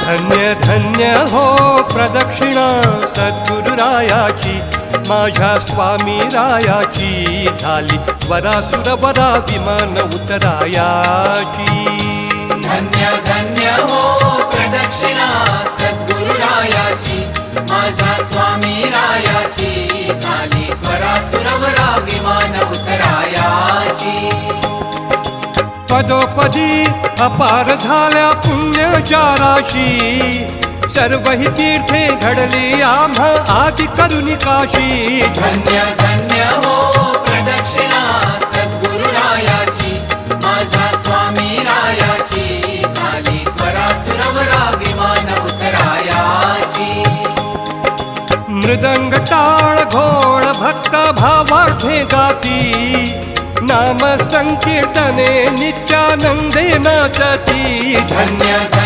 धन्य धन्य हो प्रदक्षिणा सद्गुरुरायाची, माझ्या स्वामी रायाची झाली वरासुर वरा विमान उतरायाची। धन्य धन्य हो प्रदक्षिणा सद्गुरुरायाची, माझ्या स्वामी रायाची झाली वरासुरवरा विमान उतरायाची। पदोपदी अपार झाल्या पुण्याच्या राशी, सर्व ही तीर्थे घडली आम्हा आदि करुणी काशी। धन्य धन्य हो प्रदक्षिणा सद्गुरुरायाची, माझ्या स्वामी रायाची झाली वरासुरवरा विमान उतरायाची। मृदंग टाळ घोळ भक्त भावार्थे गाती, नाम संकीर्तने नित्यानंदे नाचती। धन्य